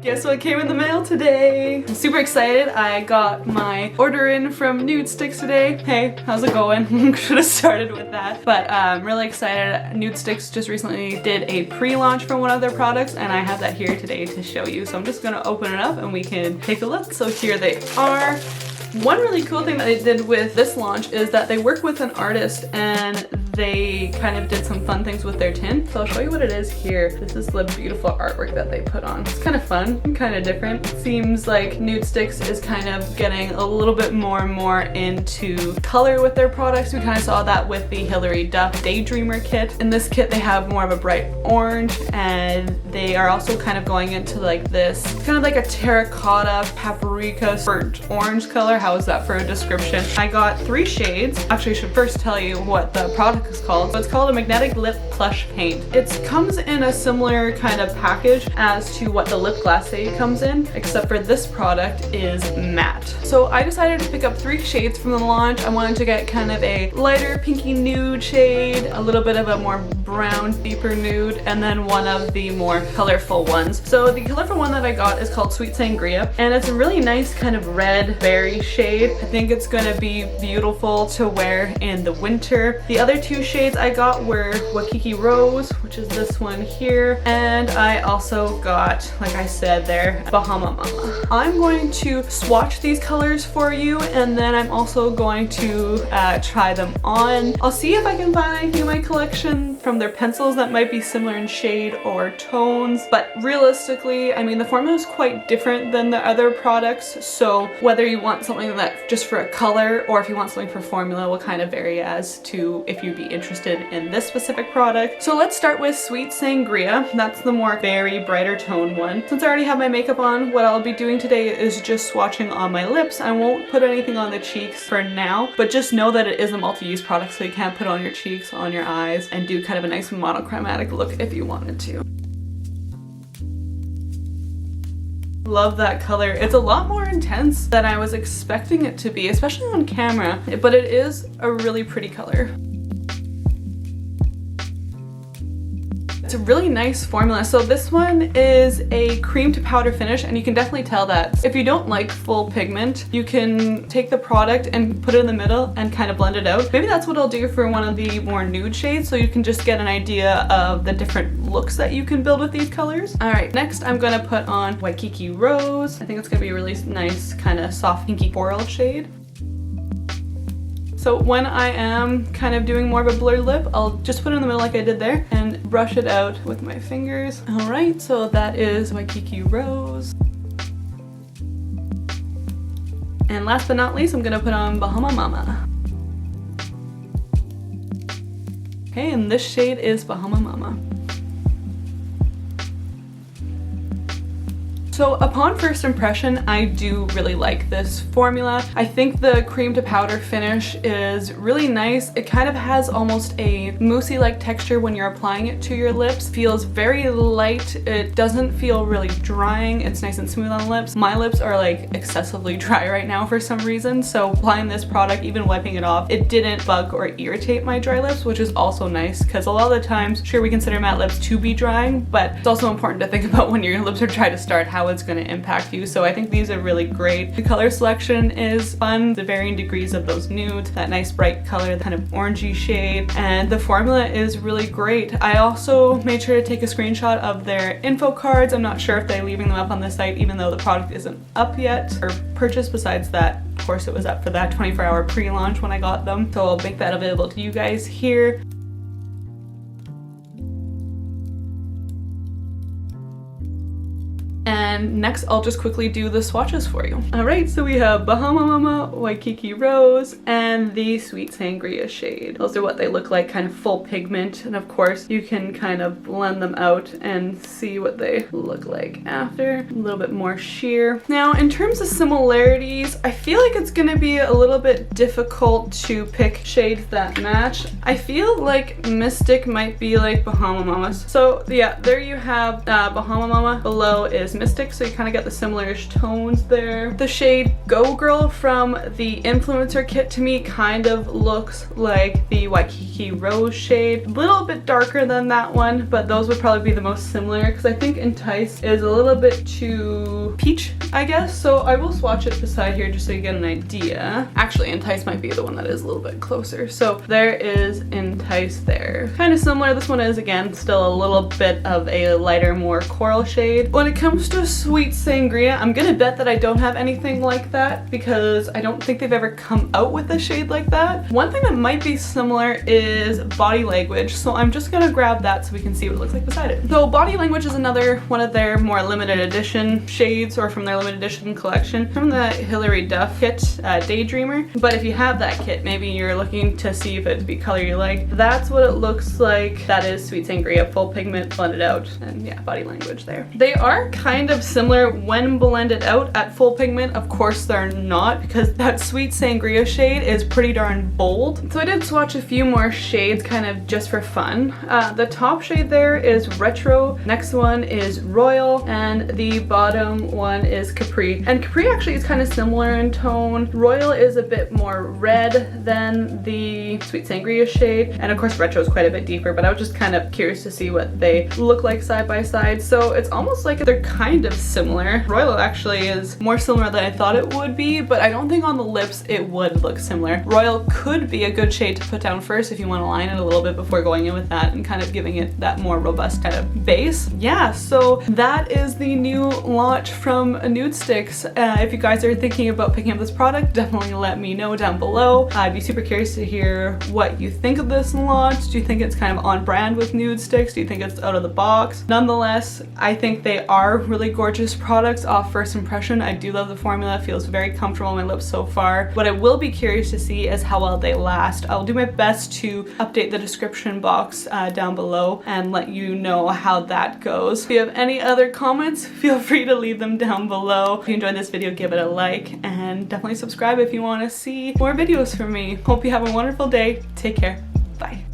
Guess what came in the mail today? I'm super excited. I got my order in from Nudestix today. Hey, how's it going? Should have started with that. But I'm really excited. Nudestix just recently did a pre-launch for one of their products and I have that here today to show you. So I'm just gonna open it up and we can take a look. So here they are. One really cool thing that they did with this launch is that they work with an artist and they kind of did some fun things with their tin. So I'll show you what it is here. This is the beautiful artwork that they put on. It's kind of fun and kind of different. It seems like Nudestix is kind of getting a little bit more and more into color with their products. We kind of saw that with the Hilary Duff Daydreamer kit. In this kit they have more of a bright orange and they are also kind of going into like this kind of like a terracotta paprika burnt orange color. How is that for a description? I got 3 shades. Actually, I should first tell you what the product is called. So it's called a Magnetic Lip Plush Paint. It comes in a similar kind of package as to what the lip glass comes in, except for this product is matte. So I decided to pick up 3 shades from the launch. I wanted to get kind of a lighter pinky nude shade, a little bit of a more brown, deeper nude, and then one of the more colorful ones. So the colorful one that I got is called Sweet Sangria, and it's a really nice kind of red berry shade. I think it's gonna be beautiful to wear in the winter. The other 2 shades I got were Waikiki Rose, which is this one here, and I also got, like I said there, Bahama Mama. I'm going to swatch these colors for you and then I'm also going to try them on. I'll see if I can find anything in my collection from their pencils that might be similar in shade or tones, but realistically, I mean, the formula is quite different than the other products, so whether you want something that just for a color or if you want something for formula will kind of vary as to if you'd be interested in this specific product. So let's start with Sweet Sangria. That's the more very brighter tone one. Since I already have my makeup on, what I'll be doing today is just swatching on my lips. I won't put anything on the cheeks for now, but just know that it is a multi-use product, so you can put on your cheeks, on your eyes, and do kind of a nice monochromatic look if you wanted to. Love that color. It's a lot more intense than I was expecting it to be, especially on camera, but it is a really pretty color. It's a really nice formula. So this one is a cream to powder finish, and you can definitely tell that if you don't like full pigment, you can take the product and put it in the middle and kind of blend it out. Maybe that's what I'll do for one of the more nude shades, so you can just get an idea of the different looks that you can build with these colors. All right, next I'm gonna put on Waikiki Rose. I think it's gonna be a really nice kind of soft pinky coral shade. So when I am kind of doing more of a blurred lip, I'll just put it in the middle like I did there and brush it out with my fingers. All right, so that is Waikiki Rose. And last but not least, I'm gonna put on Bahama Mama. Okay, and this shade is Bahama Mama. So upon first impression, I do really like this formula. I think the cream to powder finish is really nice. It kind of has almost a moussey-like texture when you're applying it to your lips. Feels very light. It doesn't feel really drying. It's nice and smooth on the lips. My lips are like excessively dry right now for some reason, so applying this product, even wiping it off, it didn't bug or irritate my dry lips, which is also nice because a lot of the times, sure, we consider matte lips to be drying, but it's also important to think about when your lips are dry to start how it's going to impact you. So I think these are really great. The color selection is fun, the varying degrees of those nudes, that nice bright color, kind of orangey shade, and the formula is really great. I also made sure to take a screenshot of their info cards. I'm not sure if they're leaving them up on the site even though the product isn't up yet or purchased. Besides that, of course, it was up for that 24-hour pre-launch when I got them, so I'll make that available to you guys here. And next I'll just quickly do the swatches for you. Alright, so we have Bahama Mama, Waikiki Rose, and the Sweet Sangria shade. Those are what they look like, kind of full pigment, and of course you can kind of blend them out and see what they look like after. A little bit more sheer. Now in terms of similarities, I feel like it's gonna be a little bit difficult to pick shades that match. I feel like Mystic might be like Bahama Mama's. So yeah, there you have Bahama Mama. Below is Mystic, lipstick, so you kind of get the similar-ish tones there. The shade Go Girl from the Influencer kit to me kind of looks like the Waikiki Rose shade. A little bit darker than that one, but those would probably be the most similar because I think Entice is a little bit too peach, I guess. So I will swatch it beside here just so you get an idea. Actually, Entice might be the one that is a little bit closer. So there is Entice there. Kind of similar. This one is, again, still a little bit of a lighter, more coral shade. When it comes to Sweet Sangria, I'm gonna bet that I don't have anything like that because I don't think they've ever come out with a shade like that. One thing that might be similar is Body Language, so I'm just gonna grab that so we can see what it looks like beside it. So Body Language is another one of their more limited edition shades, or from their limited edition collection from the Hilary Duff kit, Daydreamer. But if you have that kit, maybe you're looking to see if it'd be color you like. That's what it looks like. That is Sweet Sangria, full pigment, blended out, and yeah, Body Language there. They are kind of similar when blended out at full pigment. Of course they're not, because that Sweet Sangria shade is pretty darn bold. So I did swatch a few more shades kind of just for fun. The top shade there is Retro, next one is Royal, and the bottom one is Capri. And Capri actually is kind of similar in tone. Royal is a bit more red than the Sweet Sangria shade, and of course Retro is quite a bit deeper, but I was just kind of curious to see what they look like side by side. So it's almost like they're kind of similar. Royal actually is more similar than I thought it would be, but I don't think on the lips it would look similar. Royal could be a good shade to put down first if you want to line it a little bit before going in with that and kind of giving it that more robust kind of base. Yeah, so that is the new launch from Nudestix. If you guys are thinking about picking up this product, definitely let me know down below. I'd be super curious to hear what you think of this launch. Do you think it's kind of on brand with Nudestix? Do you think it's out of the box? Nonetheless, I think they are really gorgeous products off first impression. I do love the formula. It feels very comfortable on my lips so far. What I will be curious to see is how well they last. I'll do my best to update the description box down below and let you know how that goes. If you have any other comments, feel free to leave them down below. If you enjoyed this video, give it a like and definitely subscribe if you want to see more videos from me. Hope you have a wonderful day. Take care. Bye.